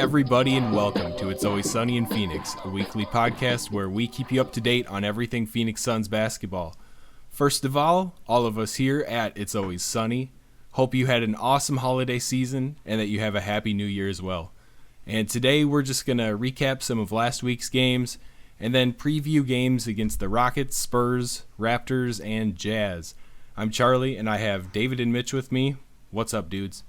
everybody, and welcome to It's Always Sunny in Phoenix, a weekly podcast where we keep you up to date on everything Phoenix Suns basketball. First of all of us here at It's Always Sunny hope you had an awesome holiday season and that you have a happy new year as well. And today we're just going to recap some of last week's games and then preview games against the Rockets, Spurs, Raptors, and Jazz. I'm Charlie, and I have David and Mitch with me. What's up, dudes?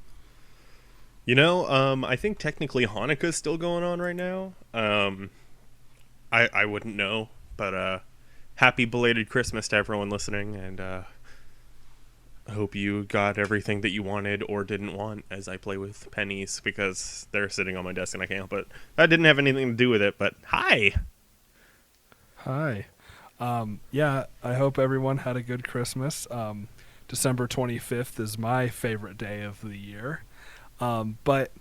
I think technically Hanukkah's still going on right now. I wouldn't know, but happy belated Christmas to everyone listening, and I hope you got everything that you wanted or didn't want as I play with pennies, because they're sitting on my desk and I can't help it. That didn't have anything to do with it, but hi! Hi. I hope everyone had a good Christmas. December 25th is my favorite day of the year. But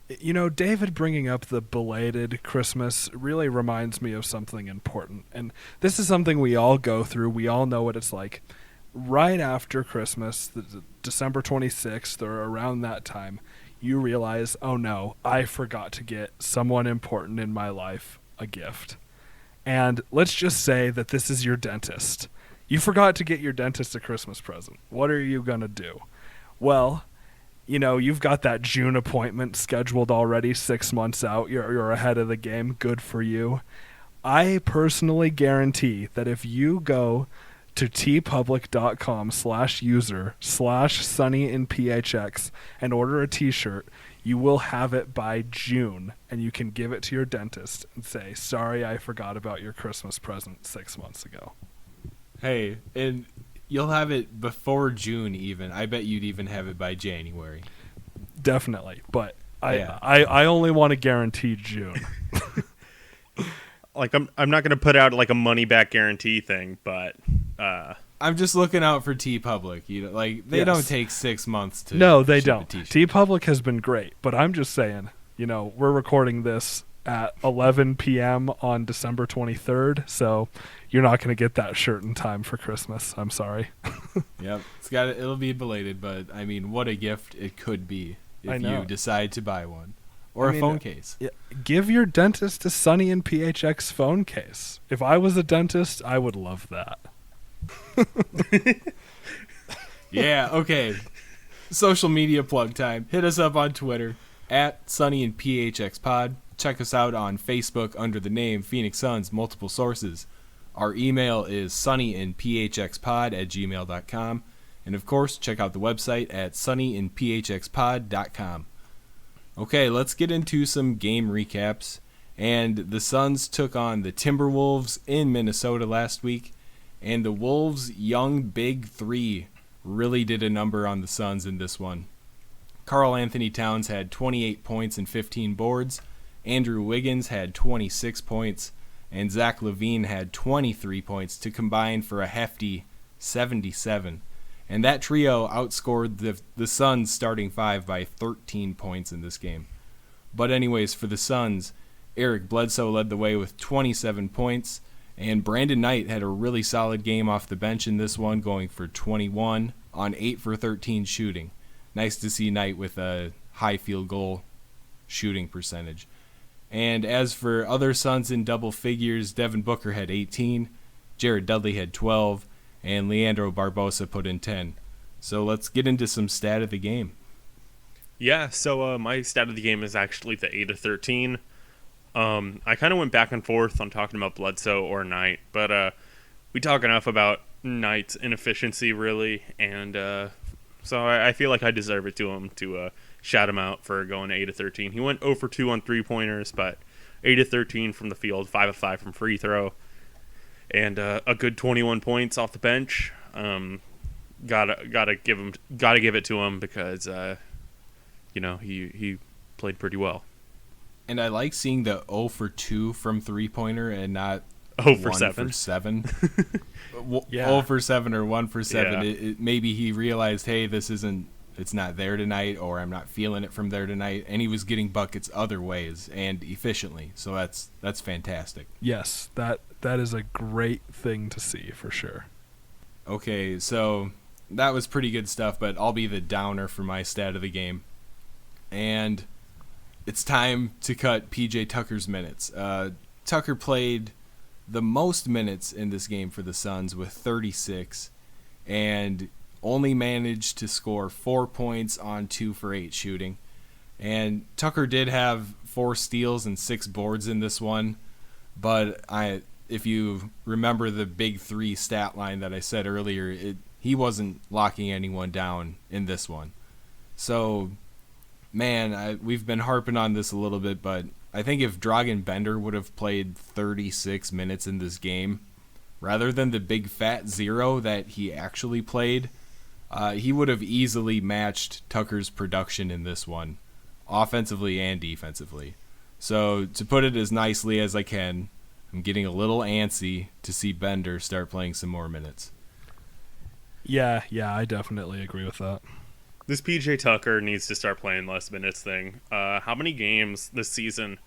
David bringing up the belated Christmas really reminds me of something important. And this is something we all go through. We all know what it's like. Right after Christmas, December 26th or around that time, you realize, oh no, I forgot to get someone important in my life a gift. And let's just say that this is your dentist. You forgot to get your dentist a Christmas present. What are you going to do? Well, you've got that June appointment scheduled already 6 months out. You're ahead of the game. Good for you. I personally guarantee that if you go to tpublic.com/user/sunnyinphx and order a t-shirt, you will have it by June, and you can give it to your dentist and say, sorry, I forgot about your Christmas present 6 months ago. Hey, and you'll have it before June even. I bet you'd even have it by January. Definitely, but I only want to guarantee June. I'm not going to put out like a money back guarantee thing, but I'm just looking out for TeePublic. They don't take 6 months to. No, they ship don't. a t-shirt. TeePublic has been great, but I'm just saying, we're recording this at 11 p.m. on December 23rd, so you're not going to get that shirt in time for Christmas. I'm sorry. Yep, it'll be belated, but I mean, what a gift it could be if you decide to buy one or a phone case. Yeah, give your dentist a Sunny and PHX phone case. If I was a dentist, I would love that. Yeah, okay. Social media plug time. Hit us up on Twitter at Sunny and PHX Pod. Check us out on Facebook under the name Phoenix Suns Multiple Sources. Our email is sunnyandphxpod@gmail.com. And of course, check out the website at sunnyandphxpod.com. Okay, let's get into some game recaps. And the Suns took on the Timberwolves in Minnesota last week. And the Wolves' young big three really did a number on the Suns in this one. Karl Anthony Towns had 28 points and 15 boards. Andrew Wiggins had 26 points. And Zach LaVine had 23 points to combine for a hefty 77. And that trio outscored the Suns' starting five by 13 points in this game. But anyways, for the Suns, Eric Bledsoe led the way with 27 points. And Brandon Knight had a really solid game off the bench in this one, going for 21 on 8 for 13 shooting. Nice to see Knight with a high field goal shooting percentage. And as for other Suns in double figures, Devin Booker had 18, Jared Dudley had 12, and Leandro Barbosa put in 10. So let's get into some stat of the game. yeah. So my stat of the game is actually the 8 of 13. I kind of went back and forth on talking about Bledsoe or Knight, but we talk enough about Knight's inefficiency, really, and so I feel like I deserve it to him to shout him out for going 8 of 13. He went 0 for 2 on three-pointers, but 8 of 13 from the field, 5 of 5 from free throw, and a good 21 points off the bench. Gotta give it to him because he played pretty well. And I like seeing the 0 for 2 from three-pointer and not 0 for 1 7. for 7. Yeah. 0 for 7 or 1 for 7. Yeah. Maybe he realized, hey, it's not there tonight, or I'm not feeling it from there tonight, and he was getting buckets other ways and efficiently. So that's fantastic. Yes, that is a great thing to see for sure. Okay, so that was pretty good stuff, but I'll be the downer for my stat of the game. And it's time to cut PJ Tucker's minutes. Tucker played the most minutes in this game for the Suns with 36 and only managed to score 4 points on 2 for 8 shooting. And Tucker did have 4 steals and 6 boards in this one, but if you remember the big 3 stat line that I said earlier, he wasn't locking anyone down in this one. So, man, we've been harping on this a little bit, but I think if Dragan Bender would have played 36 minutes in this game, rather than the big fat 0 that he actually played, he would have easily matched Tucker's production in this one, offensively and defensively. So, to put it as nicely as I can, I'm getting a little antsy to see Bender start playing some more minutes. Yeah, I definitely agree with that. This PJ Tucker needs to start playing less minutes thing. How many games this season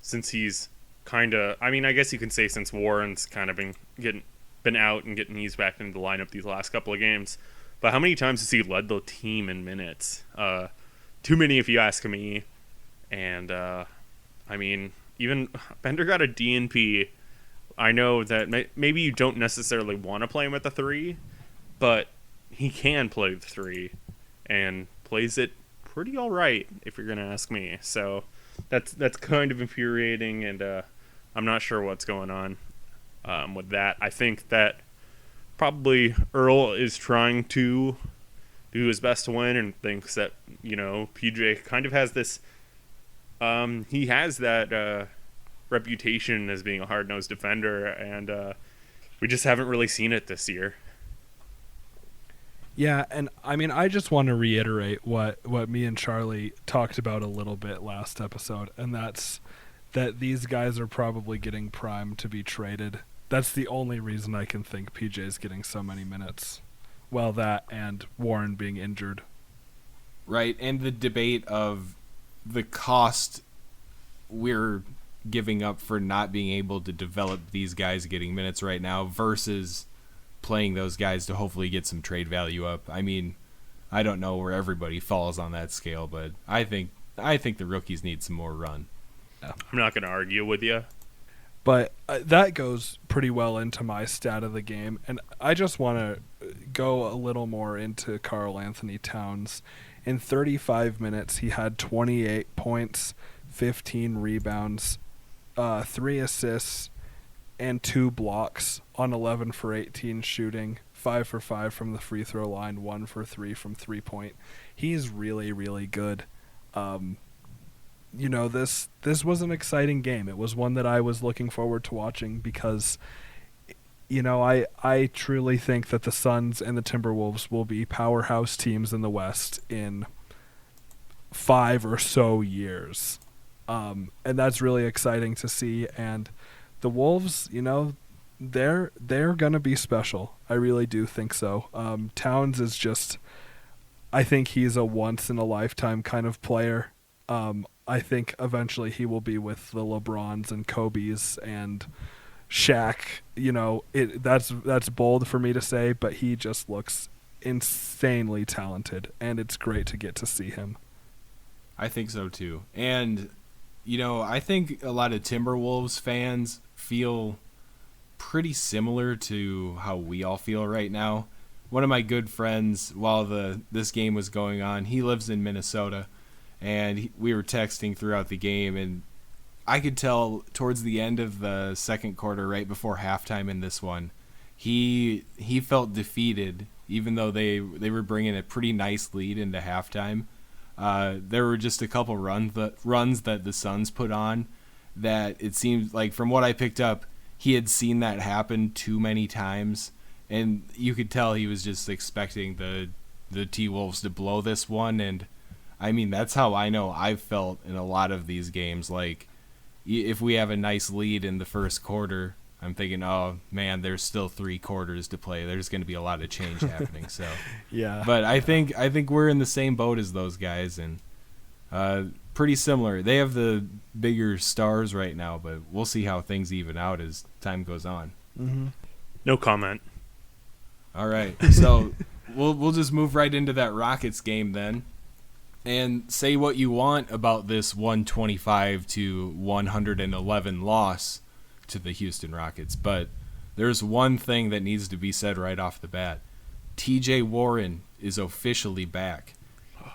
since he's kind of... I mean, I guess you can say since Warren's kind of been out and getting eased back into the lineup these last couple of games. But how many times has he led the team in minutes? Too many if you ask me. And, I mean, even Bender got a DNP. I know that maybe you don't necessarily want to play him at the 3, but he can play the 3. And plays it pretty all right, if you're going to ask me. So that's kind of infuriating, and I'm not sure what's going on with that. I think that probably Earl is trying to do his best to win and thinks that, PJ kind of has this... he has that reputation as being a hard-nosed defender, and we just haven't really seen it this year. Yeah, and I mean, I just want to reiterate what me and Charlie talked about a little bit last episode, and that's that these guys are probably getting primed to be traded. That's the only reason I can think PJ's getting so many minutes. Well, that and Warren being injured. Right, and the debate of the cost we're giving up for not being able to develop these guys getting minutes right now versus playing those guys to hopefully get some trade value up. I mean, I don't know where everybody falls on that scale, but I think the rookies need some more run. I'm not going to argue with you. But that goes pretty well into my stat of the game, and I just want to go a little more into Karl Anthony Towns. In 35 minutes, he had 28 points, 15 rebounds, 3 assists, and 2 blocks on 11 for 18 shooting, 5 for 5 from the free throw line, 1 for 3 from 3-point. He's really, really good. This was an exciting game. It was one that I was looking forward to watching because, I truly think that the Suns and the Timberwolves will be powerhouse teams in the West in 5 or so years. And that's really exciting to see. And the Wolves, they're going to be special. I really do think so. Towns is just, I think he's a once-in-a-lifetime kind of player. I think eventually he will be with the LeBrons and Kobes and Shaq. That's bold for me to say, but he just looks insanely talented, and it's great to get to see him. I think so too. And, I think a lot of Timberwolves fans feel pretty similar to how we all feel right now. One of my good friends, while this game was going on, he lives in Minnesota, and we were texting throughout the game, and I could tell towards the end of the second quarter, right before halftime in this one, he felt defeated, even though they were bringing a pretty nice lead into halftime. There were just a couple runs that the Suns put on that it seemed like, from what I picked up, he had seen that happen too many times, and you could tell he was just expecting the T-Wolves to blow this one. And I mean, that's how I know I've felt in a lot of these games. Like, if we have a nice lead in the first quarter, I'm thinking, oh man, there's still 3 quarters to play. There's going to be a lot of change happening. So yeah, but I think we're in the same boat as those guys, and pretty similar. They have the bigger stars right now, but we'll see how things even out as time goes on. Mm-hmm. No comment. All right, so we'll just move right into that Rockets game then. And say what you want about this 125 to 111 loss to the Houston Rockets, but there's one thing that needs to be said right off the bat. TJ Warren is officially back.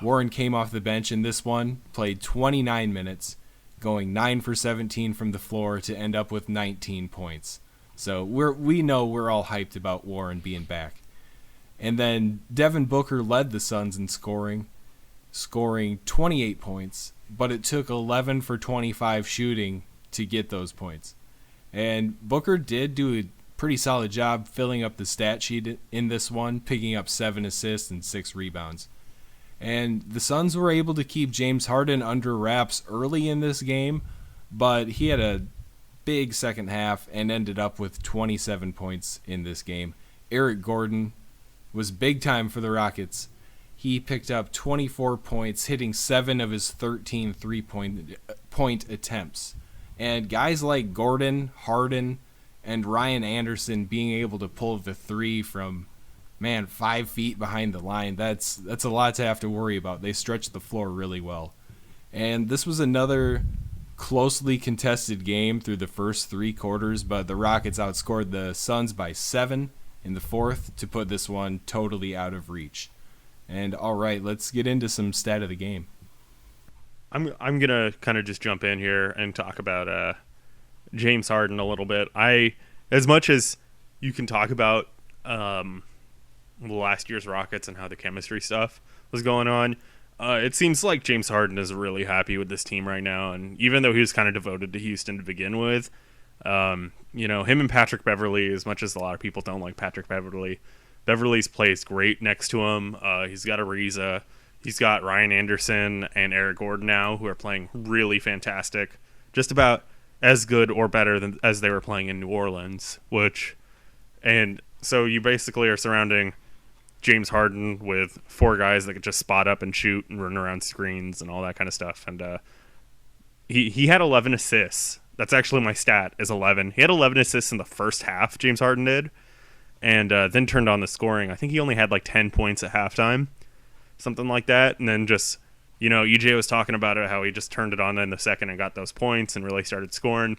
Warren came off the bench in this one, played 29 minutes, going 9 for 17 from the floor to end up with 19 points. So we know we're all hyped about Warren being back. And then Devin Booker led the Suns in scoring 28 points, but it took 11 for 25 shooting to get those points. And Booker did do a pretty solid job filling up the stat sheet in this one, picking up 7 assists and 6 rebounds. And the Suns were able to keep James Harden under wraps early in this game, but he had a big second half and ended up with 27 points in this game. Eric Gordon was big time for the Rockets. He picked up 24 points, hitting 7 of his 13 three-point attempts. And guys like Gordon, Harden, and Ryan Anderson being able to pull the three from 5 feet behind the line, that's a lot to have to worry about. They stretched the floor really well. And this was another closely contested game through the first 3 quarters, but the Rockets outscored the Suns by 7 in the fourth to put this one totally out of reach. And all right, let's get into some stat of the game. I'm going to kind of just jump in here and talk about James Harden a little bit. As much as you can talk about last year's Rockets and how the chemistry stuff was going on, it seems like James Harden is really happy with this team right now. And even though he was kind of devoted to Houston to begin with, him and Patrick Beverley, as much as a lot of people don't like Patrick Beverley, Beverley's plays great next to him. He's got Ariza. He's got Ryan Anderson and Eric Gordon now, who are playing really fantastic. Just about as good or better than as they were playing in New Orleans. And so you basically are surrounding James Harden with 4 guys that could just spot up and shoot and run around screens and all that kind of stuff. And he had 11 assists. That's actually my stat, is 11. He had 11 assists in the first half, James Harden did, and then turned on the scoring. I think he only had like 10 points at halftime, something like that. And then just, EJ was talking about it, how he just turned it on in the second and got those points and really started scoring.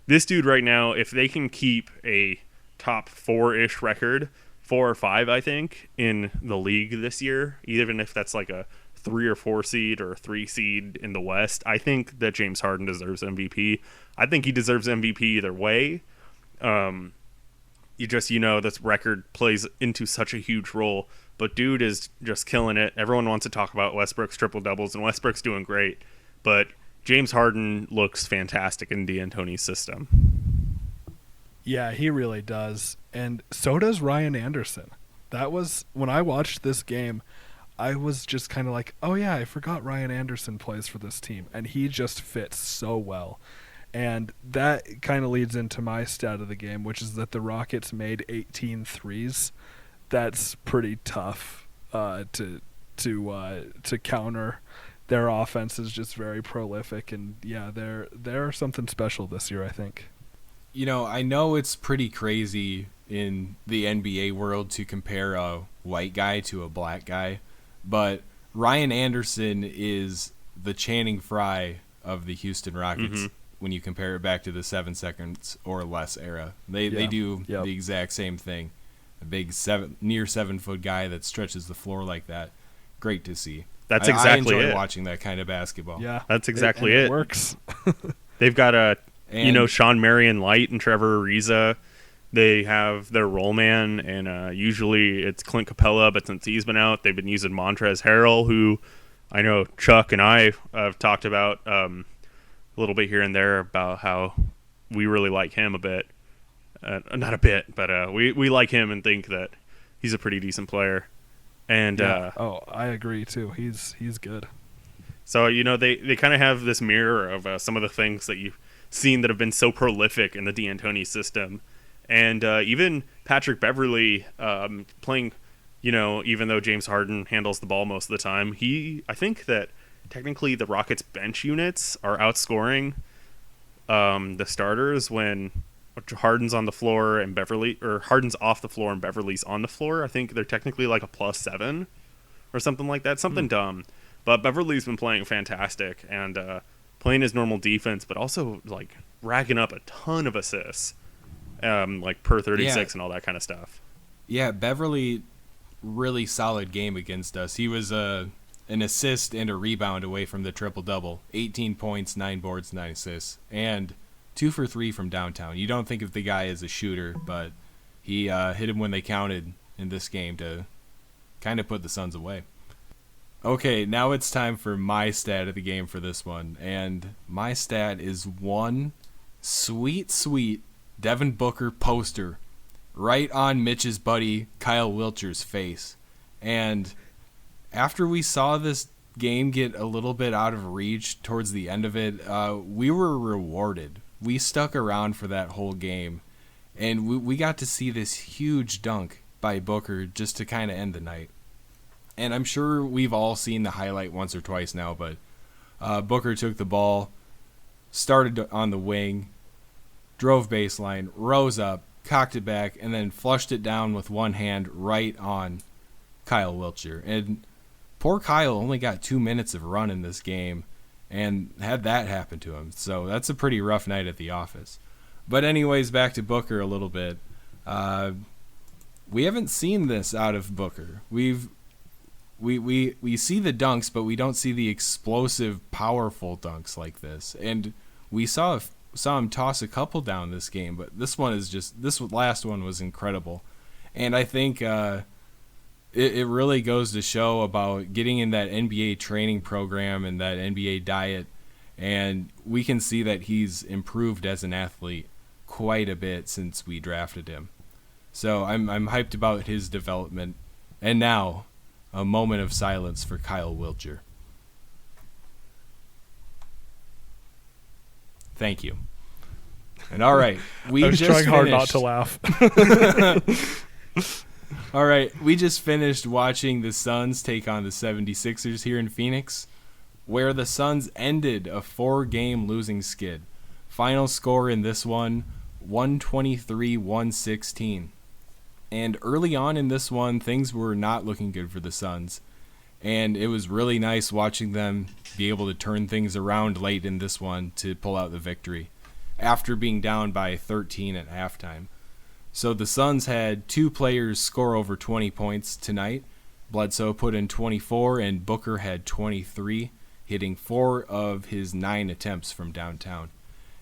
This dude right now, if they can keep a top 4-ish record, 4 or 5, I think, in the league this year, even if that's like a 3 or 4 seed or a 3 seed in the West, I think that James Harden deserves MVP. I think he deserves MVP either way. This record plays into such a huge role, but dude is just killing it. Everyone wants to talk about Westbrook's triple-doubles, and Westbrook's doing great, but James Harden looks fantastic in D'Antoni's system. Yeah, he really does. And so does Ryan Anderson. That was, when I watched this game, I was just kind of like, oh yeah, I forgot Ryan Anderson plays for this team. And he just fits so well. And that kind of leads into my stat of the game, which is that the Rockets made 18 threes. That's pretty tough to counter. Their offense is just very prolific, and yeah, they're something special this year, I think. I know it's pretty crazy in the NBA world to compare a white guy to a black guy, but Ryan Anderson is the Channing Frye of the Houston Rockets when you compare it back to the 7 seconds or less era. They do the exact same thing. A big near 7 foot guy that stretches the floor like that. Great to see. That's exactly I enjoy it. watching that kind of basketball. Yeah, that's exactly it. It works. They've got Sean Marion Light and Trevor Ariza. They have their roll man, and usually it's Clint Capella, but since he's been out, they've been using Montrezl Harrell, who I know Chuck and I have talked about a little bit here and there about how we really like him a bit. Not a bit, but we like him and think that he's a pretty decent player. And I agree too. He's good. So they kind of have this mirror of some of the things that you've seen that have been so prolific in the D'Antoni system, and even Patrick Beverley playing. Even though James Harden handles the ball most of the time, I think that technically the Rockets bench units are outscoring the starters when Harden's on the floor and Harden's off the floor and Beverly's on the floor. I think they're technically like a +7 or something like that. Something dumb. But Beverly's been playing fantastic and playing his normal defense, but also like racking up a ton of assists, like per 36 and all that kind of stuff. Yeah, Beverly, really solid game against us. He was an assist and a rebound away from the triple-double. 18 points, 9 boards, 9 assists, and 2 for 3 from downtown. You don't think of the guy as a shooter, but he hit him when they counted in this game to kind of put the Suns away. Okay, now it's time for my stat of the game for this one, and my stat is one sweet Devin Booker poster right on Mitch's buddy Kyle Wiltjer's face. And after we saw this game get a little bit out of reach towards the end of it, we were rewarded. We stuck around for that whole game, and we got to see this huge dunk by Booker just to kind of end the night. And I'm sure we've all seen the highlight once or twice now, but Booker took the ball, started on the wing, drove baseline, rose up, cocked it back, and then flushed it down with one hand right on Kyle Wiltjer. And poor Kyle only got 2 minutes of run in this game and had that happen to him. So that's a pretty rough night at the office. But anyways, back to Booker a little bit. We haven't seen this out of Booker. We see the dunks, but we don't see the explosive, powerful dunks like this. And we saw him toss a couple down this game, but this last one was incredible. And I think it really goes to show about getting in that NBA training program and that NBA diet. And we can see that he's improved as an athlete quite a bit since we drafted him. So I'm hyped about his development. And now, a moment of silence for Kyle Wiltjer. Thank you. And all right, I was trying hard not to laugh. All right, we just finished watching the Suns take on the 76ers here in Phoenix, where the Suns ended a 4-game losing skid. Final score in this one, 123-116. And early on in this one, things were not looking good for the Suns. And it was really nice watching them be able to turn things around late in this one to pull out the victory, after being down by 13 at halftime. So the Suns had 2 players score over 20 points tonight. Bledsoe put in 24 and Booker had 23, hitting 4 of his 9 attempts from downtown.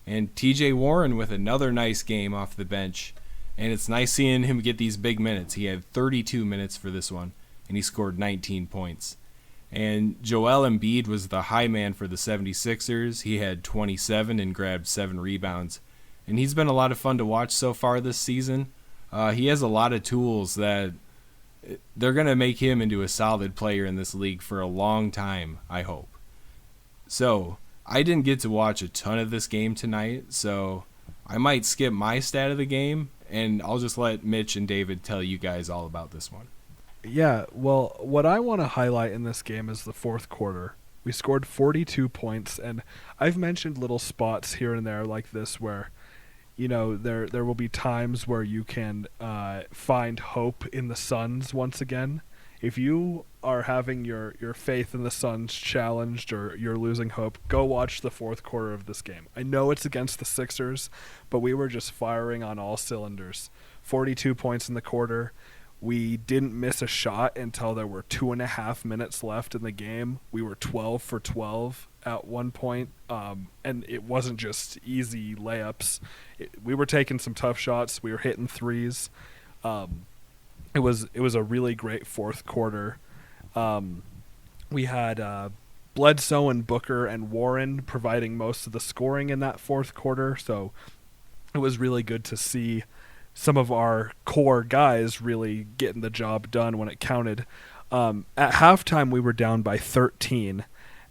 And TJ Warren with another nice game off the bench. And it's nice seeing him get these big minutes. He had 32 minutes for this one, and he scored 19 points. And Joel Embiid was the high man for the 76ers. He had 27 and grabbed 7 rebounds. And he's been a lot of fun to watch so far this season. He has a lot of tools that they're going to make him into a solid player in this league for a long time, I hope. So, I didn't get to watch a ton of this game tonight, so I might skip my stat of the game, and I'll just let Mitch and David tell you guys all about this one. Yeah, well, what I want to highlight in this game is the fourth quarter. We scored 42 points, and I've mentioned little spots here and there like this where, you know, there will be times where you can find hope in the Suns once again. If you are having your faith in the Suns challenged or you're losing hope, go watch the fourth quarter of this game. I know it's against the Sixers, but we were just firing on all cylinders. 42 points in the quarter. We didn't miss a shot until there were 2.5 minutes left in the game. We were 12 for 12 at one point, and it wasn't just easy layups. We were taking some tough shots. We were hitting threes. It was a really great fourth quarter. We had Bledsoe and Booker and Warren providing most of the scoring in that fourth quarter, so it was really good to see some of our core guys really getting the job done when it counted. At halftime, we were down by 13,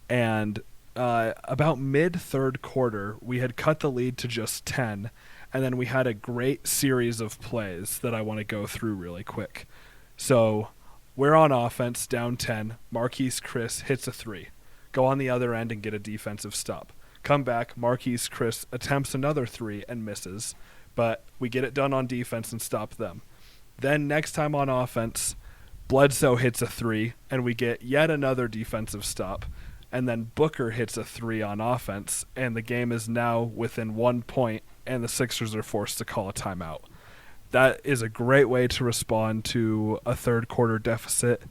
and about mid-third quarter, we had cut the lead to just 10, and then we had a great series of plays that I want to go through really quick. So we're on offense, down 10. Marquise Chris hits a 3. Go on the other end and get a defensive stop. Come back, Marquise Chris attempts another 3 and misses, but we get it done on defense and stop them. Then next time on offense, Bledsoe hits a 3, and we get yet another defensive stop. And then Booker hits a 3 on offense, and the game is now within 1 point, and the Sixers are forced to call a timeout. That is a great way to respond to a third quarter deficit,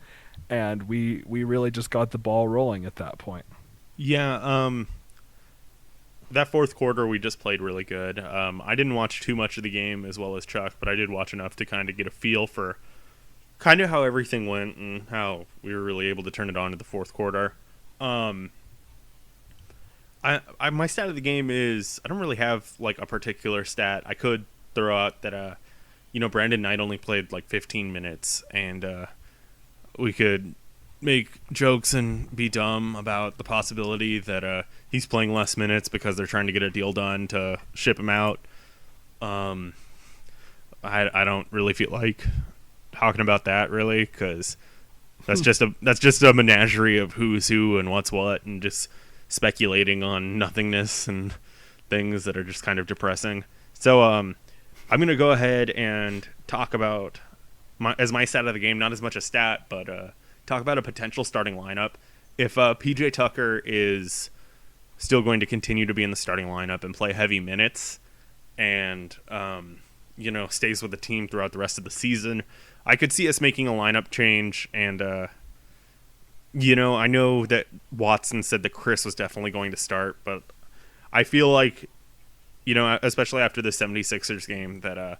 and we really just got the ball rolling at that point. Yeah, that fourth quarter we just played really good. I didn't watch too much of the game as well as Chuck, but I did watch enough to kind of get a feel for kind of how everything went and how we were really able to turn it on in the fourth quarter. My stat of the game is I don't really have like a particular stat. I could throw out that Brandon Knight only played like 15 minutes, and we could make jokes and be dumb about the possibility that he's playing less minutes because they're trying to get a deal done to ship him out. I don't really feel like talking about that really, because that's just a menagerie of who's who and what's what, and just speculating on nothingness and things that are just kind of depressing. So I'm gonna go ahead and talk about my stat of the game, not as much a stat, but talk about a potential starting lineup. If PJ Tucker is still going to continue to be in the starting lineup and play heavy minutes, and stays with the team throughout the rest of the season, I could see us making a lineup change. And I know that Watson said that Chris was definitely going to start, but I feel like, especially after the 76ers game, that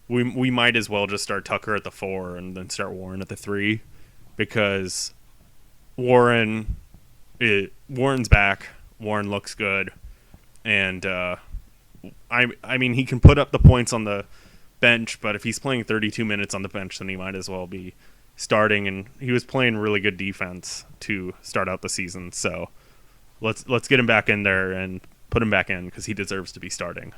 we might as well just start Tucker at the 4 and then start Warren at the 3, because Warren's back. Warren looks good, and I mean he can put up the points on the bench, but if he's playing 32 minutes on the bench, then he might as well be starting, and he was playing really good defense to start out the season. So let's get him back in there and put him back in, because he deserves to be starting.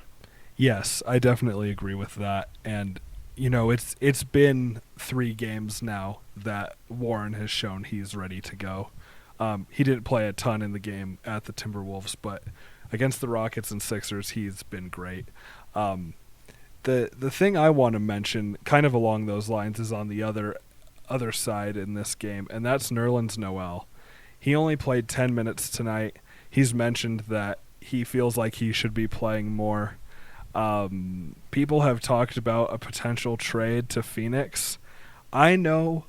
Yes, I definitely agree with that. And it's been 3 games now that Warren has shown he's ready to go. He didn't play a ton in the game at the Timberwolves, but against the Rockets and Sixers, he's been great. The thing I want to mention, kind of along those lines, is on the other side in this game, and that's Nerlens Noel. He only played 10 minutes tonight. He's mentioned that he feels like he should be playing more. People have talked about a potential trade to Phoenix. I know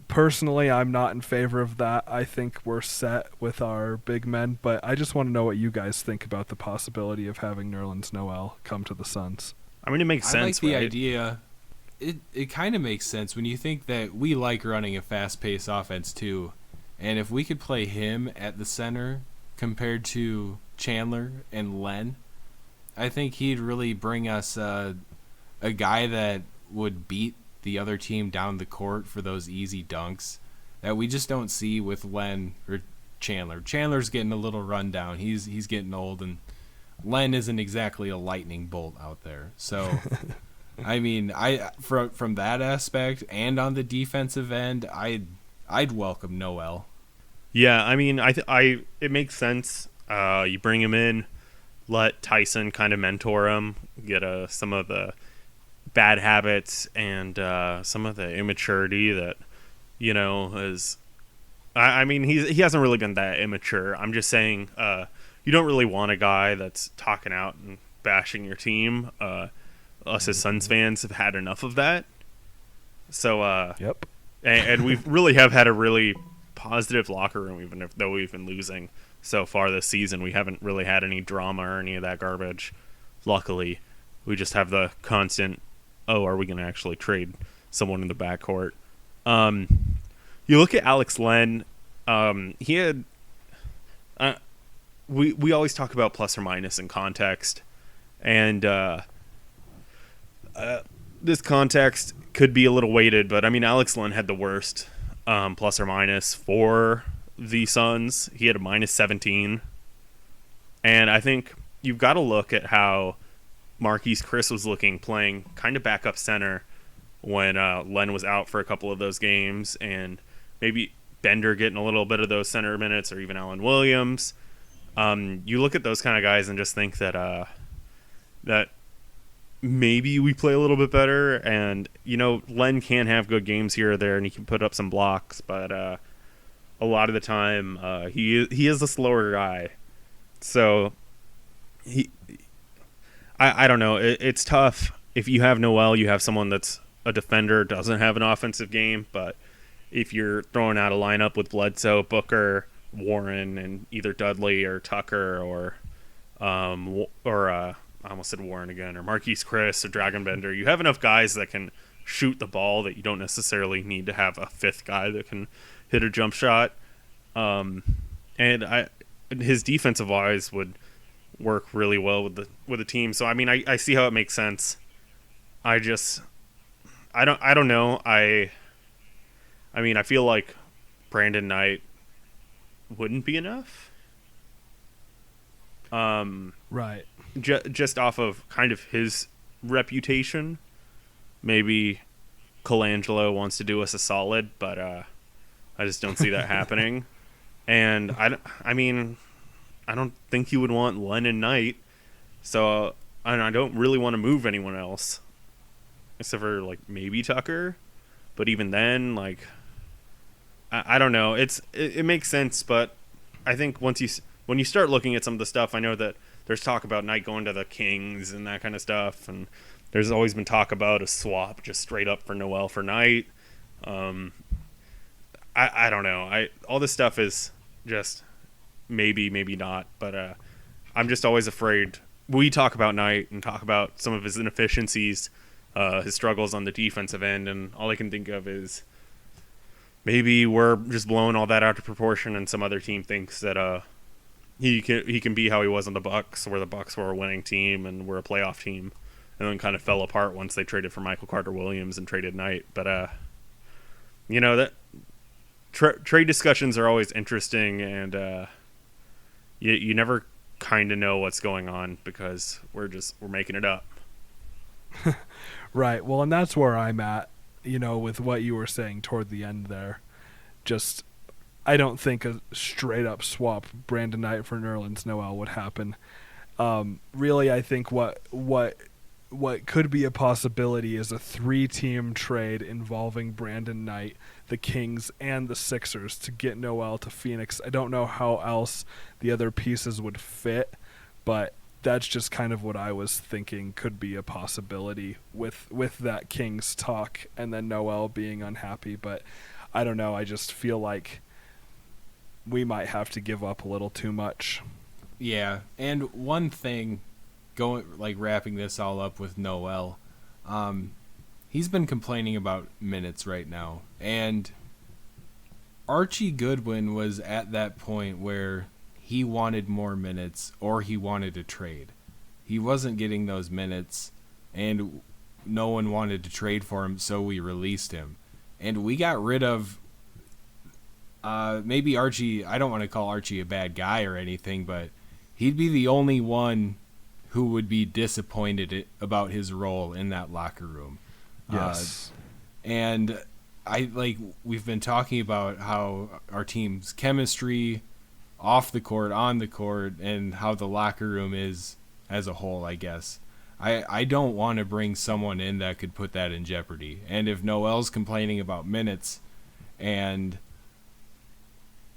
personally I'm not in favor of that. I think we're set with our big men, but I just want to know what you guys think about the possibility of having Nerlens Noel come to the Suns. I mean, it makes sense. I like the right? idea. It kind of makes sense when you think that we like running a fast-paced offense too. And if we could play him at the center compared to Chandler and Len, I think he'd really bring us a guy that would beat the other team down the court for those easy dunks that we just don't see with Len or Chandler. Chandler's getting a little rundown. He's getting old, and Len isn't exactly a lightning bolt out there. So, I mean, from that aspect and on the defensive end, I'd welcome Noel. Yeah, I mean, it makes sense. You bring him in, let Tyson kind of mentor him, get some of the bad habits and some of the immaturity that is. I mean, he hasn't really been that immature. I'm just saying, you don't really want a guy that's talking out and bashing your team. Us as Suns fans have had enough of that. So, Yep. and we really have had a really positive locker room, even though we've been losing so far this season. We haven't really had any drama or any of that garbage. Luckily, we just have the constant, are we going to actually trade someone in the backcourt? You look at Alex Len, he had... We always talk about plus or minus in context, and this context could be a little weighted, but I mean, Alex Len had the worst plus or minus for the Suns. He had a minus 17, and I think you've got to look at how Marquise Chris was looking, playing kind of backup center when Len was out for a couple of those games, and maybe Bender getting a little bit of those center minutes, or even Allen Williams. You look at those kind of guys and just think that maybe we play a little bit better. And, Len can have good games here or there, and he can put up some blocks. But a lot of the time, he is a slower guy. So I don't know. It's tough. If you have Noel, you have someone that's a defender, doesn't have an offensive game. But if you're throwing out a lineup with Bledsoe, Booker, Warren, and either Dudley or Tucker or I almost said Warren again, or Marquise Chris or Dragonbender, you have enough guys that can shoot the ball that you don't necessarily need to have a fifth guy that can hit a jump shot. And his defensive wise would work really well with the team. So I mean, I see how it makes sense. I don't know. I mean, I feel like Brandon Knight wouldn't be enough. Right. Just off of kind of his reputation. Maybe Colangelo wants to do us a solid, but I just don't see that happening. And I mean, I don't think he would want Lennon Knight, so and I don't really want to move anyone else, except for like maybe Tucker. But even then, like, I don't know. It makes sense, but I think when you start looking at some of the stuff, I know that there's talk about Knight going to the Kings and that kind of stuff, and there's always been talk about a swap just straight up for Noel for Knight. I don't know. All this stuff is just maybe not, but I'm just always afraid. We talk about Knight and talk about some of his inefficiencies, his struggles on the defensive end, and all I can think of is maybe we're just blowing all that out of proportion, and some other team thinks that he can be how he was on the Bucks, where the Bucks were a winning team and we're a playoff team, and then kind of fell apart once they traded for Michael Carter-Williams and traded Knight. But that trade discussions are always interesting, and you never kind of know what's going on because we're making it up. Right. Well, and that's where I'm at, with what you were saying toward the end there. Just, I don't think a straight up swap Brandon Knight for Nerlens Noel would happen. Really, I think what could be a possibility is a 3-team trade involving Brandon Knight, the Kings, and the Sixers to get Noel to Phoenix. I don't know how else the other pieces would fit, but that's just kind of what I was thinking could be a possibility with that Kings talk and then Noel being unhappy. But I don't know. I just feel like we might have to give up a little too much. Yeah, and one thing, wrapping this all up with Noel, he's been complaining about minutes right now, and Archie Goodwin was at that point where he wanted more minutes or he wanted to trade. He wasn't getting those minutes, and no one wanted to trade for him, so we released him. And we got rid of maybe Archie. I don't want to call Archie a bad guy or anything, but he'd be the only one who would be disappointed about his role in that locker room. Yes. And we've been talking about how our team's chemistry off the court, on the court, and how the locker room is as a whole, I guess. I don't want to bring someone in that could put that in jeopardy. And if Noel's complaining about minutes and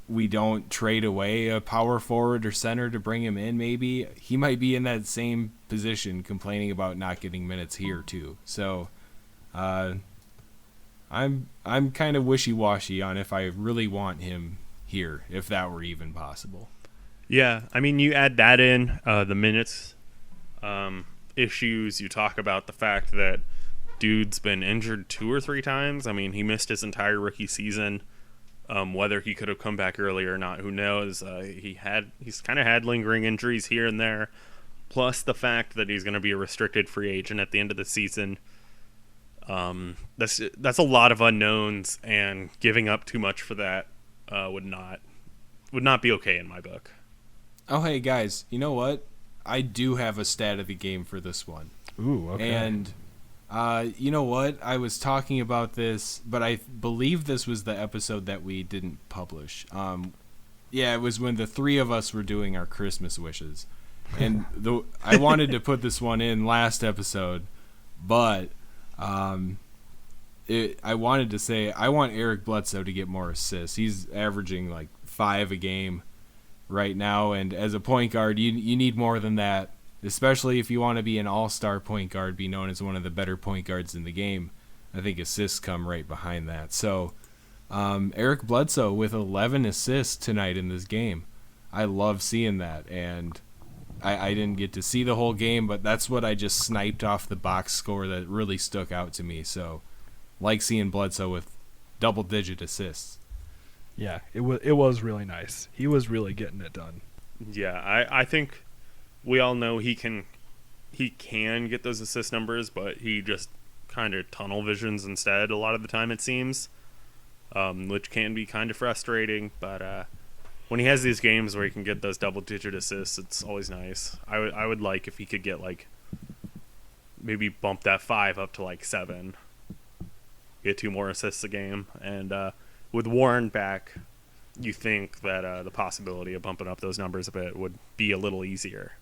we don't trade away a power forward or center to bring him in, maybe he might be in that same position complaining about not getting minutes here too. So I'm kind of wishy-washy on if I really want him here, if that were even possible. Yeah, I mean, you add that in, the minutes issues. You talk about the fact that dude's been injured 2 or 3 times. I mean, he missed his entire rookie season. Whether he could have come back earlier or not, who knows? He's kind of had lingering injuries here and there. Plus the fact that he's going to be a restricted free agent at the end of the season. That's a lot of unknowns, and giving up too much for that would not be okay in my book. Oh, hey guys, you know what? I do have a stat of the game for this one. Ooh, okay. And you know what? I was talking about this, but I believe this was the episode that we didn't publish. Yeah, it was when the 3 of us were doing our Christmas wishes. And I wanted to put this one in last episode, But I wanted to say I want Eric Bledsoe to get more assists. He's averaging like 5 a game right now, and as a point guard, you need more than that, especially if you want to be an all-star point guard, be known as one of the better point guards in the game. I think assists come right behind that. So Eric Bledsoe with 11 assists tonight in this game. I love seeing that, and I didn't get to see the whole game, but that's what I just sniped off the box score that really stuck out to me. So like seeing Bledsoe with double-digit assists. Yeah, it was really nice. He was really getting it done. Yeah, I think we all know he can get those assist numbers, but he just kind of tunnel visions instead a lot of the time, it seems, which can be kind of frustrating. But when he has these games where he can get those double-digit assists, it's always nice. I would like if he could get like maybe bump that 5 up to like 7, get 2 more assists a game, and with Warren back, you think that the possibility of bumping up those numbers a bit would be a little easier.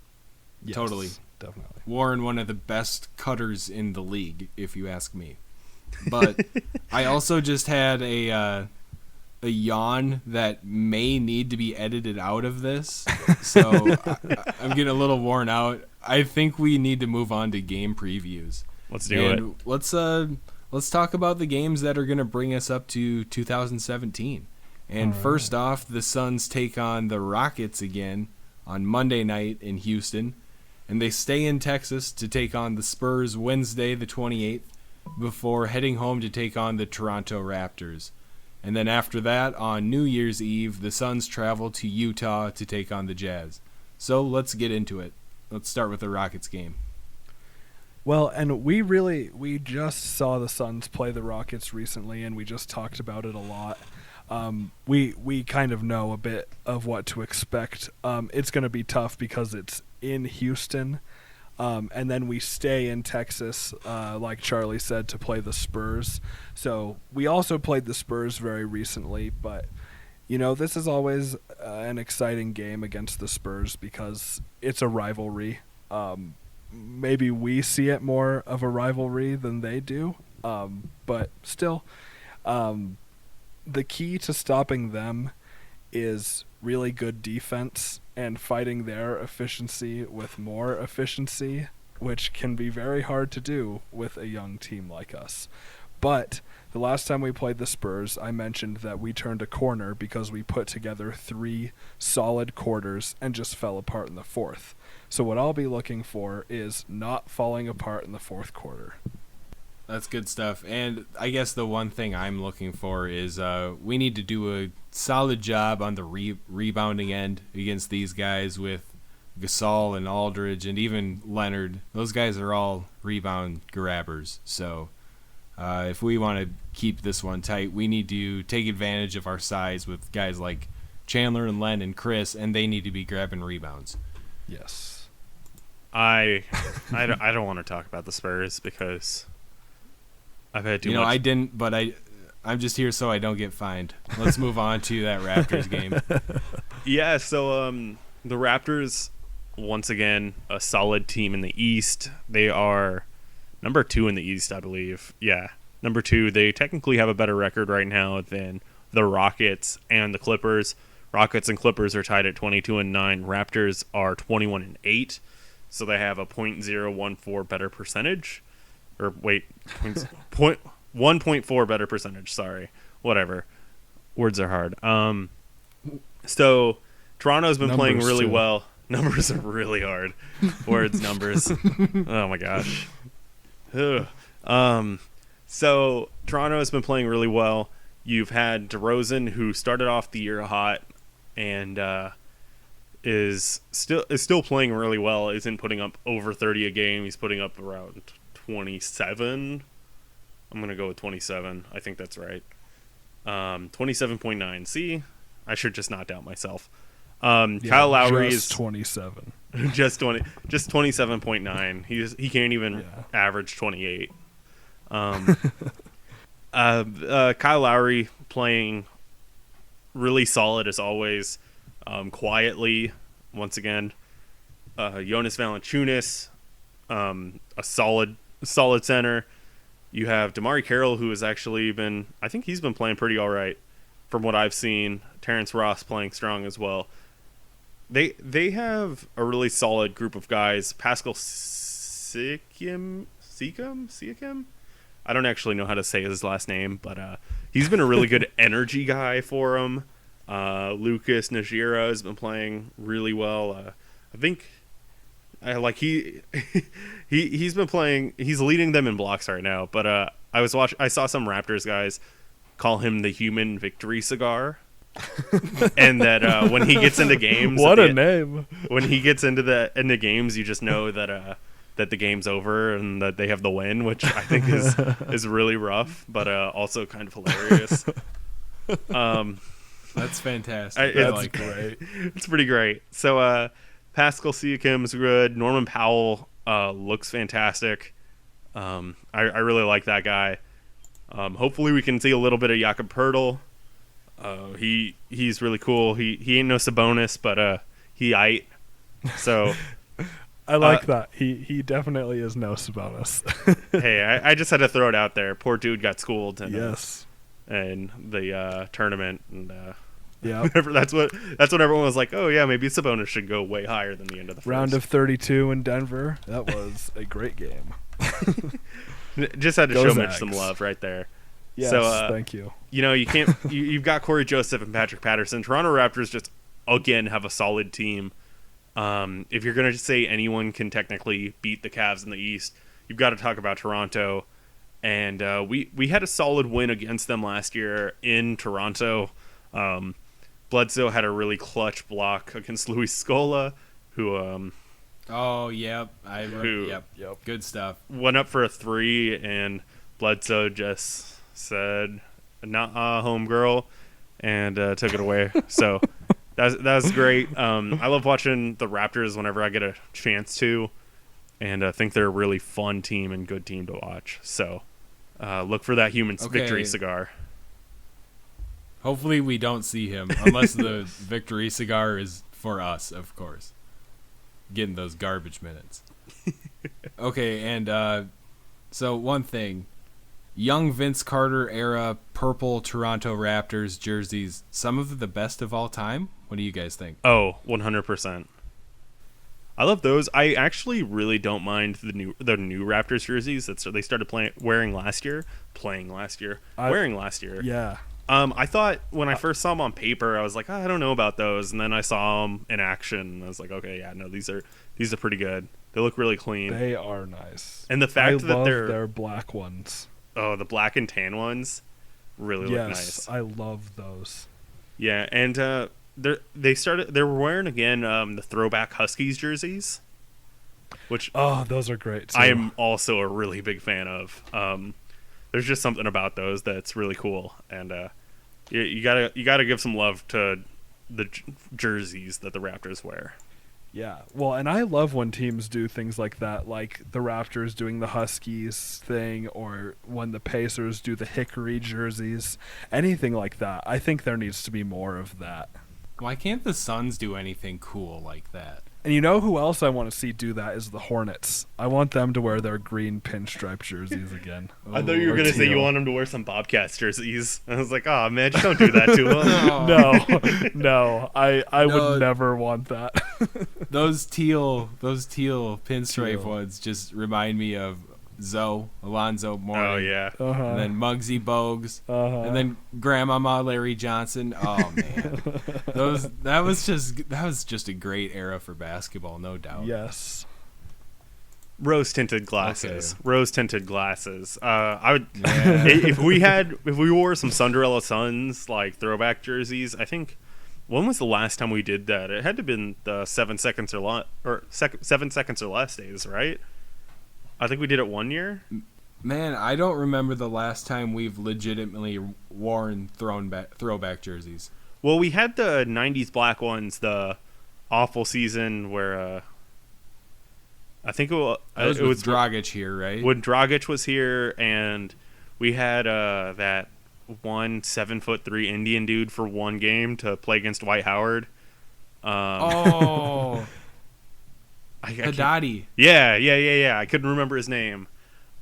Yes, totally. Definitely. Warren, one of the best cutters in the league, if you ask me. But I also just had a yawn that may need to be edited out of this. So I'm getting a little worn out. I think we need to move on to game previews. Let's do it. Let's talk about the games that are going to bring us up to 2017. And first off, the Suns take on the Rockets again on Monday night in Houston. And they stay in Texas to take on the Spurs Wednesday the 28th before heading home to take on the Toronto Raptors. And then after that, on New Year's Eve, the Suns travel to Utah to take on the Jazz. So let's get into it. Let's start with the Rockets game. Well, and we just saw the Suns play the Rockets recently, and we just talked about it a lot. We kind of know a bit of what to expect. It's going to be tough because it's in Houston, and then we stay in Texas, like Charlie said, to play the Spurs. So we also played the Spurs very recently, but this is always an exciting game against the Spurs because it's a rivalry. Maybe we see it more of a rivalry than they do, but still, the key to stopping them is really good defense and fighting their efficiency with more efficiency, which can be very hard to do with a young team like us. But the last time we played the Spurs, I mentioned that we turned a corner because we put together 3 solid quarters and just fell apart in the fourth. So what I'll be looking for is not falling apart in the fourth quarter. That's good stuff. And I guess the one thing I'm looking for is we need to do a solid job on the rebounding end against these guys with Gasol and Aldridge and even Leonard. Those guys are all rebound grabbers. So if we want to keep this one tight, we need to take advantage of our size with guys like Chandler and Len and Chris, and they need to be grabbing rebounds. Yes. I don't want to talk about the Spurs because I've had too much. I didn't, but I'm just here so I don't get fined. Let's move on to that Raptors game. Yeah, so the Raptors, once again, a solid team in the East. They are number 2 in the East, I believe. Yeah, number 2. They technically have a better record right now than the Rockets and the Clippers. Rockets and Clippers are tied at 22-9. Raptors are 21-8. So they have a .014 better percentage. Or wait, 1.4 better percentage, sorry. Whatever. Words are hard. So Toronto's been playing really well. Numbers are really hard. Words, numbers. Oh my gosh. So Toronto has been playing really well. You've had DeRozan, who started off the year hot and is still playing really well. Isn't putting up over 30 a game. He's putting up around 27. I'm gonna go with 27. I think that's right. 27.9. See, I should just not doubt myself. Kyle Lowry is 27. just 27.9. He can't even average 28. Kyle Lowry playing really solid as always. Quietly, once again, Jonas Valanciunas, a solid center. You have Damari Carroll, who has actually been, I think he's been playing pretty all right from what I've seen. Terrence Ross playing strong as well. They have a really solid group of guys. Pascal Siakam? I don't actually know how to say his last name, but he's been a really good energy guy for him. Lucas Najira has been playing really well. I think he's been playing. He's leading them in blocks right now. But I saw some Raptors guys call him the human victory cigar, and that when he gets into games, What a name! when he gets into games, you just know that the game's over and that they have the win, which I think is really rough, but also kind of hilarious. That's fantastic. That's great. It's pretty great. So Pascal Siakam is good. Norman Powell looks fantastic. I really like that guy. Hopefully we can see a little bit of Jakob Poeltl. He's really cool. He ain't no Sabonis, but he aight. So I like that. He definitely is no Sabonis. hey, I just had to throw it out there. Poor dude got schooled in the tournament, and yeah, that's what everyone was like. Oh yeah, maybe Sabonis should go way higher than the end of the first. Round of 32 in Denver. That was a great game. Just had to Go show Zags. Mitch some love right there. Yes, So, thank you. You know, you can't. You've got Corey Joseph and Patrick Patterson. Toronto Raptors just again have a solid team. If you're gonna say anyone can technically beat the Cavs in the East, you've got to talk about Toronto. And we had a solid win against them last year in Toronto. Bledsoe had a really clutch block against Luis Scola, who Oh, yep. Who- Yep. Good stuff. went up for a three, and Bledsoe just said, "Nah, homegirl," and took it away. So that was great. I love watching the Raptors whenever I get a chance to, and I think they're a really fun team and good team to watch. So look for that human victory Okay. cigar. Hopefully we don't see him, unless the victory cigar is for us, of course. Getting those garbage minutes. Okay, and so one thing. Young Vince Carter era purple Toronto Raptors jerseys, some of the best of all time? What do you guys think? Oh, 100%. I love those. I actually really don't mind the new Raptors jerseys that they started wearing last year. Wearing last year. Yeah. I thought when I first saw them on paper, I was like, I don't know about those, and then I saw them in action, and I was like, okay, yeah, no, these are pretty good. They look really clean, They are nice. and the I fact that love they're their black ones. the black and tan ones really look Yes, nice. I love those. Yeah, and they were wearing again the throwback Huskies jerseys, which Oh, those are great too. I am also a really big fan of. There's just something about those that's really cool, and you gotta give some love to the jerseys that the Raptors wear. Yeah. Well, and I love when teams do things like that, like the Raptors doing the Huskies thing, or when the Pacers do the Hickory jerseys. Anything like that. I think there needs to be more of that. Why can't the Suns do anything cool like that? And you know who else I want to see do that is the Hornets. I want them to wear their green pinstripe jerseys again. I thought you were Or gonna say you teal. want them to wear some Bobcats jerseys. I was like, oh man, just don't do that to them. No, I No. would never want that. Those teal pinstripe Teal. ones just remind me of Alonzo Mourning. Oh yeah, Uh-huh. And then Muggsy Bogues. Uh-huh. And then Grandmama Larry Johnson. Oh man. That was just a great era for basketball, no doubt. Yes. rose tinted glasses. Okay. Rose tinted glasses. I would Yeah. if we wore some Cinderella Suns like throwback jerseys. I think when was the last time we did that? It had to have been the 7 seconds or 7 seconds or less days, right? I think we did it one year. Man, I don't remember the last time we've legitimately worn throwback jerseys. Well, we had the 90s black ones, the awful season where I think it was Dragic here, right? when Dragic was here, and we had that 7'3" Indian dude for one game to play against Dwight Howard. Oh, I can't- Haddadi. yeah. I couldn't remember his name.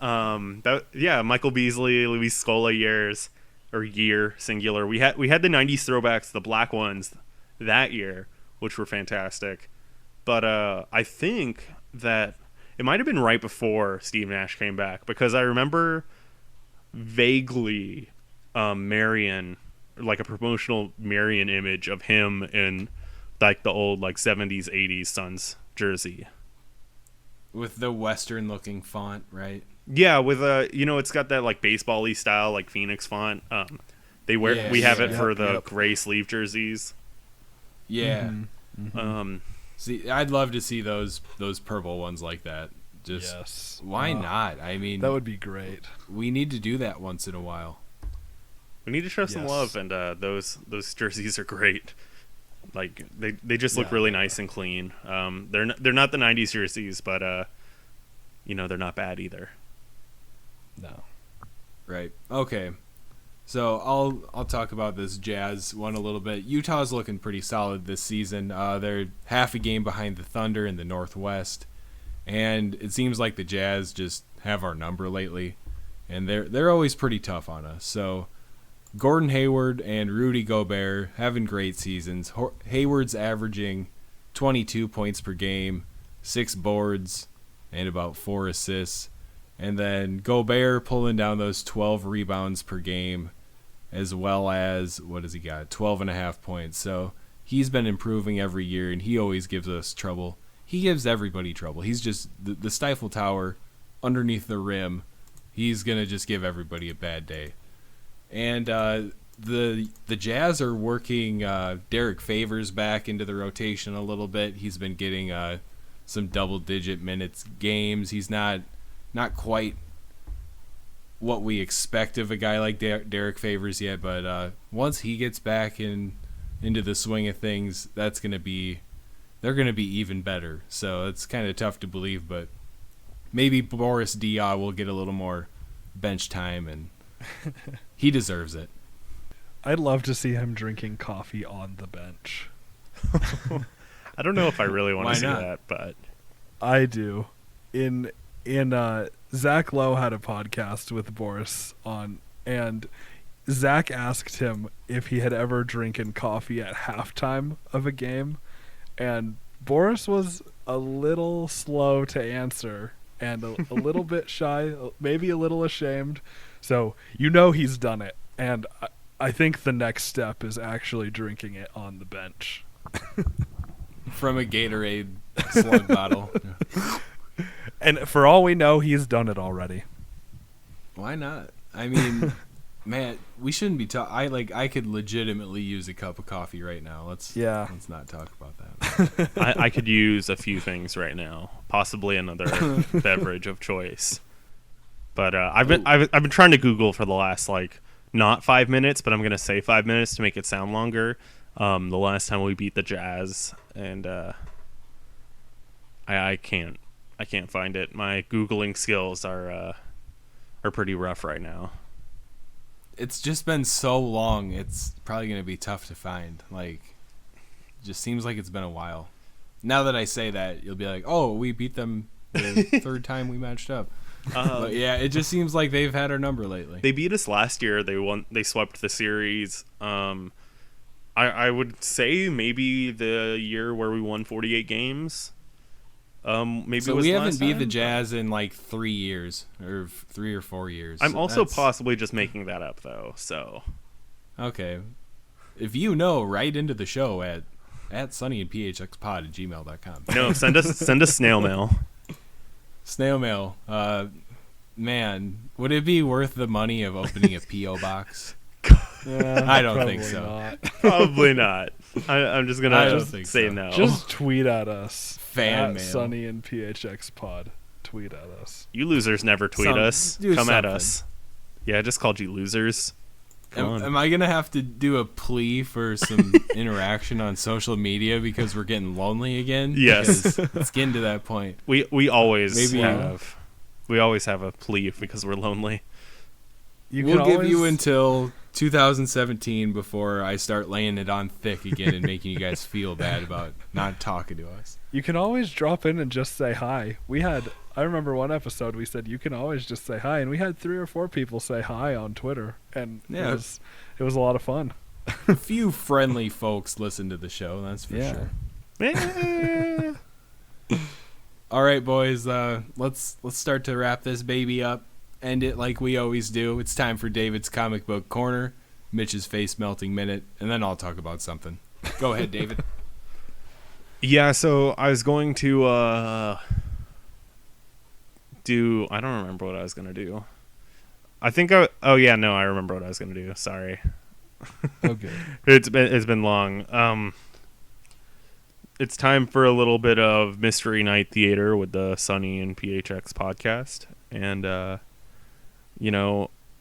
Michael Beasley, Luis Scola year singular. We had the 90s throwbacks, the black ones that year, which were fantastic. But I think that it might have been right before Steve Nash came back, because I remember vaguely Marion, like a promotional Marion image of him in like the old like 70s 80s Suns jersey with the western looking font, right? Yeah, with it's got that like baseball-y style like Phoenix font. We have it for the gray sleeve jerseys. Yeah. Mm-hmm. Mm-hmm. See, I'd love to see those purple ones like that. Just why not? I mean, that would be great. We need to do that once in a while. We need to show some love, and those jerseys are great. Like they just look really nice and clean. They're not the 90s jerseys, but they're not bad either. No. Right. Okay. So I'll talk about this Jazz one a little bit. Utah's looking pretty solid this season. They're half a game behind the Thunder in the Northwest, and it seems like the Jazz just have our number lately, and they're always pretty tough on us. So Gordon Hayward and Rudy Gobert having great seasons. Hayward's averaging 22 points per game, 6 boards, and about 4 assists. And then Gobert pulling down those 12 rebounds per game, as well as, what has he got, 12.5 points. So he's been improving every year, and he always gives us trouble. He gives everybody trouble. He's just the Stifle Tower underneath the rim. He's going to just give everybody a bad day. And the Jazz are working Derek Favors back into the rotation a little bit. He's been getting some double-digit minutes games. He's not quite what we expect of a guy like Derek Favors yet, but once he gets back into the swing of things, they're going to be even better. So it's kind of tough to believe, but maybe Boris Diaw will get a little more bench time, and he deserves it. I'd love to see him drinking coffee on the bench. I don't know if I really want to see that, but I do. Zach Lowe had a podcast with Boris on, and Zach asked him if he had ever drinking coffee at halftime of a game, and Boris was a little slow to answer and a little bit shy, maybe a little ashamed. So he's done it, and I think the next step is actually drinking it on the bench. From a Gatorade slug bottle. And for all we know, he's done it already. Why not? I mean, man, we shouldn't be I could legitimately use a cup of coffee right now. Let's not talk about that. I could use a few things right now, possibly another beverage of choice. But I've been trying to Google for the last not 5 minutes, but I'm gonna say 5 minutes to make it sound longer. The last time we beat the Jazz, and I can't find it. My Googling skills are pretty rough right now. It's just been so long. It's probably going to be tough to find. It just seems like it's been a while. Now that I say that, you'll be like, "Oh, we beat them the third time we matched up." But yeah, it just seems like they've had our number lately. They beat us last year. They swept the series. I would say maybe the year where we won 48 games. Maybe so it was we haven't beat time, the Jazz in 3 years or 3 or 4 years. I'm also possibly just making that up though. So okay, if write into the show at sunnyandphxpod@gmail.com. No, send us snail mail. Snail mail. Man, would it be worth the money of opening a P.O. box? I don't think so. Not. Probably not. I'm just gonna say so. no. Just tweet at us. Fan mail. Sunny and PHX Pod. Tweet at us. You losers never tweet us. Do Come something. at us. Yeah, I just called you losers. Am I gonna have to do a plea for some interaction on social media because we're getting lonely again? Yes. Because it's getting to that point. We always have. We always have a plea because we're lonely. We'll give you until 2017 before I start laying it on thick again and making you guys feel bad about not talking to us. You can always drop in and just say hi. We had I remember one episode we said you can always just say hi, and we had 3 or 4 people say hi on Twitter, and Yeah. it was a lot of fun. A few friendly folks listen to the show, that's for Yeah. sure. Eh. All right, boys, let's start to wrap this baby up. End it like we always do. It's time for David's comic book corner, Mitch's face melting minute, and then I'll talk about something. Go ahead, David. Yeah, so I was going to I don't remember what I was going to do. I remember what I was going to do. Sorry. Okay. It's been long. It's time for a little bit of Mystery Night Theater with the Sunny and PHX podcast. And,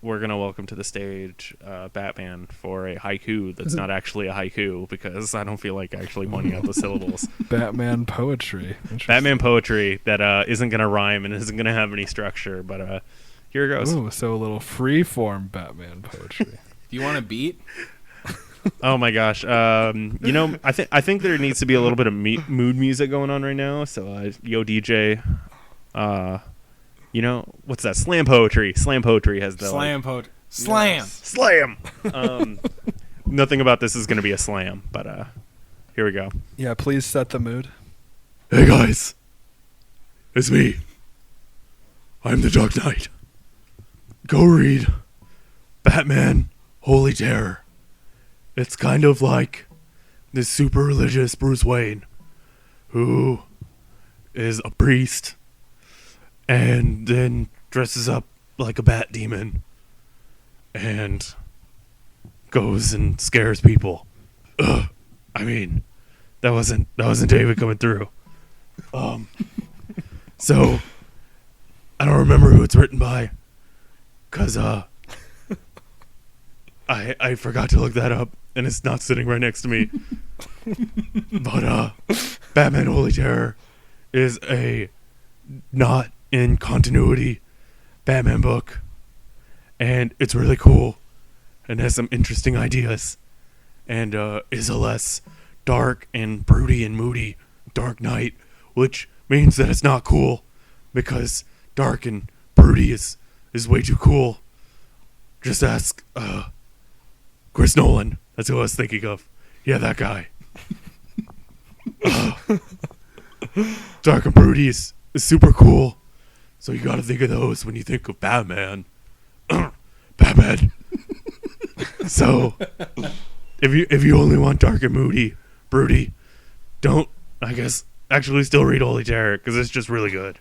we're going to welcome to the stage Batman for a haiku that's not actually a haiku because I don't feel like actually pointing out the syllables. Batman poetry. Batman poetry that isn't going to rhyme and isn't going to have any structure. But here it goes. Ooh, so a little free-form Batman poetry. Do you want a beat? Oh my gosh. I think there needs to be a little bit of mood music going on right now. So, yo DJ, what's that? Slam poetry. Slam poetry has the Slam poetry. Slam. Yes. Slam. Nothing about this is going to be a slam, but here we go. Yeah, please set the mood. Hey guys, it's me. I'm the Dark Knight. Go read Batman Holy Terror. It's kind of like this super religious Bruce Wayne who is a priest and then dresses up like a bat demon and goes and scares people. Ugh. I mean, that wasn't David coming through. So I don't remember who it's written by, cause I forgot to look that up, and it's not sitting right next to me. But Batman Holy Terror is a not in continuity Batman book, and it's really cool, and has some interesting ideas, and is a less dark and broody and moody Dark Knight, which means that it's not cool, because dark and broody is way too cool. Just ask Chris Nolan. That's who I was thinking of. Yeah, that guy. Dark and broody is super cool, so you gotta think of those when you think of Batman. Batman. So if you only want dark and broody, don't, I guess, actually still read Holy Terror, because it's just really good.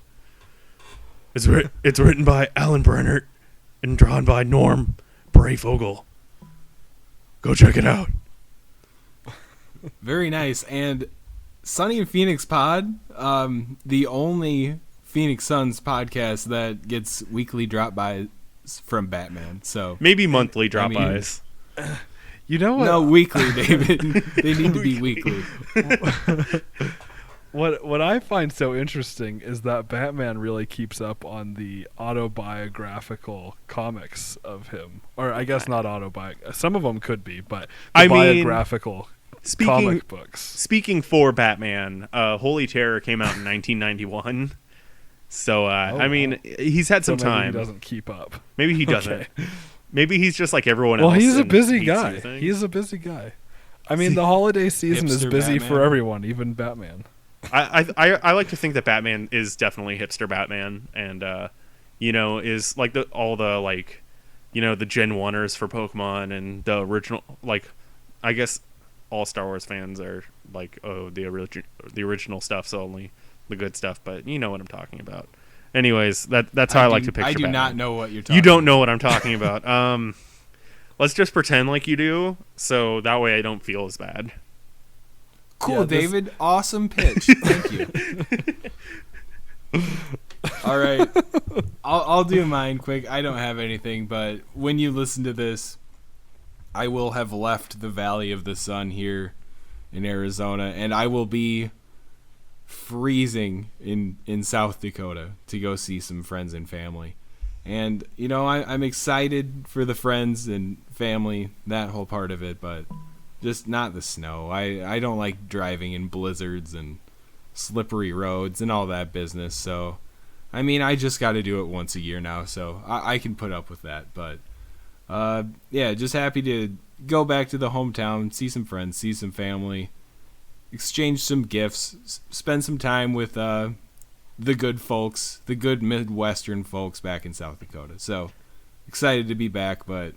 It's written by Alan Brennert and drawn by Norm Brayfogle. Go check it out. Very nice. And Sunny and Phoenix Pod, the only Phoenix Suns podcast that gets weekly drop-bys from Batman. So Maybe monthly drop-bys. You know what? no, weekly, David. They need to be weekly. What I find so interesting is that Batman really keeps up on the autobiographical comics of him, or I guess not autobiographical. Some of them could be, but biographical comic books. Speaking for Batman, Holy Terror came out in 1991. So I mean, he's had some So maybe time. he doesn't keep up. Maybe he doesn't. Okay. Maybe he's just like everyone Well, else. he's a and busy hates guy. everything. He's a busy guy. I mean, the holiday season is Hipster busy Batman. for everyone, even Batman. I like to think that Batman is definitely hipster Batman, and is like all the the Gen 1ers for Pokemon and the original, like, I guess all Star Wars fans are like, oh, the original stuff's only the good stuff, but you know what I'm talking about. Anyways, that's how I like to picture I do Batman. not know what you're talking You don't know what I'm talking about. Let's just pretend like you do, so that way I don't feel as bad. Cool, Yeah, this- David. Awesome pitch. Thank you. All right. I'll do mine quick. I don't have anything, but when you listen to this, I will have left the Valley of the Sun here in Arizona, and I will be freezing in South Dakota to go see some friends and family. And, I'm excited for the friends and family, that whole part of it, but just not the snow. I don't like driving in blizzards and slippery roads and all that business. So I mean, I just got to do it once a year now, so I can put up with that. But yeah, just happy to go back to the hometown, see some friends, see some family, exchange some gifts, spend some time with the good folks, the good Midwestern folks back in South Dakota. So excited to be back, but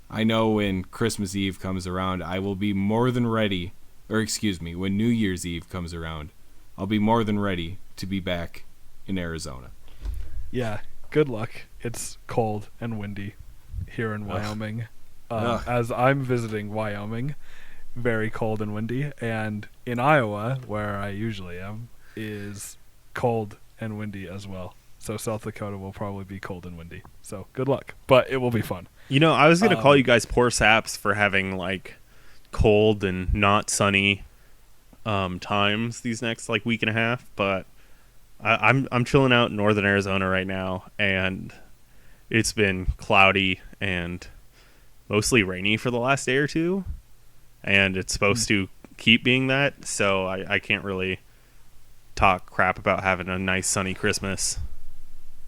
I know when Christmas Eve comes around, I will be more than ready, or excuse me, when New Year's Eve comes around, I'll be more than ready to be back in Arizona. Yeah, good luck. It's cold and windy here in Wyoming. As I'm visiting Wyoming, very cold and windy, and in Iowa, where I usually am, is cold and windy as well. So South Dakota will probably be cold and windy. So good luck, but it will be fun. You know, I was going to call you guys poor saps for having like cold and not sunny times these next like week and a half, but I'm chilling out in northern Arizona right now, and it's been cloudy and mostly rainy for the last day or two, and it's supposed to keep being that, so I can't really talk crap about having a nice sunny Christmas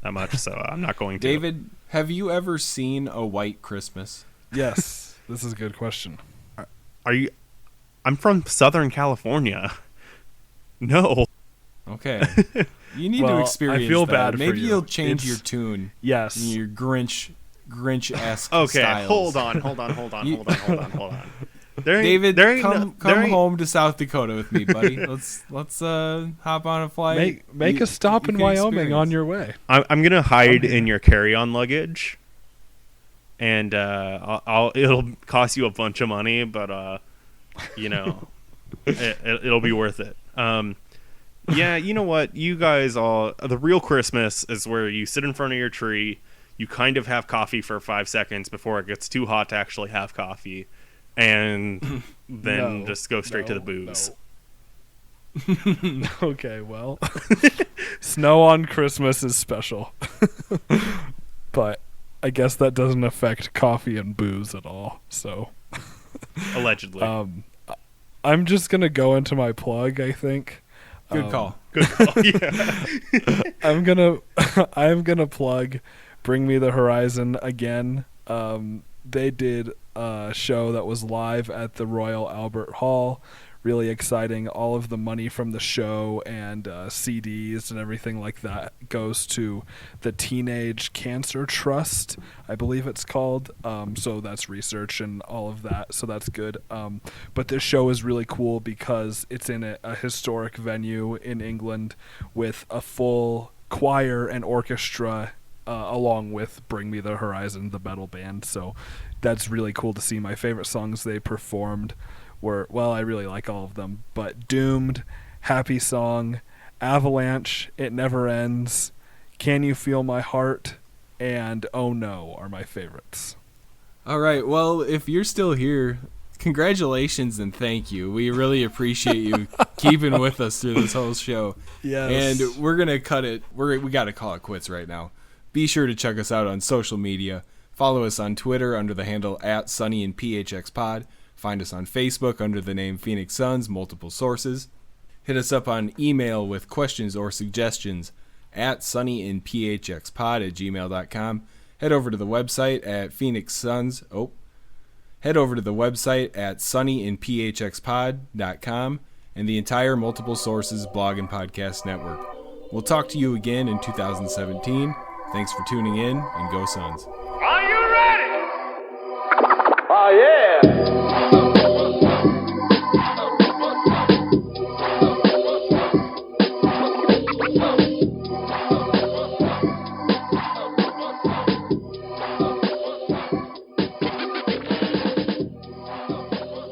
that much, so I'm not going to. David, have you ever seen a white Christmas? Yes, this is a good question. I'm from Southern California. No. Okay. You need to experience I feel that. bad Maybe for you. you'll change your tune. Yes. Your Grinch-esque Okay, styles. hold on. David, come home to South Dakota with me, buddy. Let's hop on a flight. Make a stop in can Wyoming experience. on your way. I'm gonna hide in your carry-on luggage, and it'll cost you a bunch of money, but you know, it'll be worth it. Yeah, you know what? You guys the real Christmas is where you sit in front of your tree, you kind of have coffee for 5 seconds before it gets too hot to actually have coffee, and then just go straight to the booze. No. Okay, well, snow on Christmas is special, but I guess that doesn't affect coffee and booze at all. So, Allegedly. I'm just gonna go into my plug, I think. Good call. Good call. Yeah. I'm gonna plug Bring Me the Horizon again. They did a show that was live at the Royal Albert Hall. Really exciting. All of the money from the show and CDs and everything like that goes to the Teenage Cancer Trust, I believe it's called. So that's research and all of that. So that's good. But this show is really cool because it's in a historic venue in England with a full choir and orchestra along with Bring Me the Horizon, the metal band. So that's really cool to see. My favorite songs they performed were, well, I really like all of them, but Doomed, Happy Song, Avalanche, It Never Ends, Can You Feel My Heart, and Oh No are my favorites. All right. Well, if you're still here, congratulations and thank you. We really appreciate you keeping with us through this whole show. Yes. And we're going to cut it. We got to call it quits right now. Be sure to check us out on social media. Follow us on Twitter under the handle @SunnyandPHXPod. Find us on Facebook under the name Phoenix Suns, multiple sources. Hit us up on email with questions or suggestions at sunnyandphxpod@gmail.com. Head over to the website at sunnyandphxpod.com and the entire Multiple Sources blog and podcast network. We'll talk to you again in 2017. Thanks for tuning in, and go Suns. Are you ready? Oh, yeah.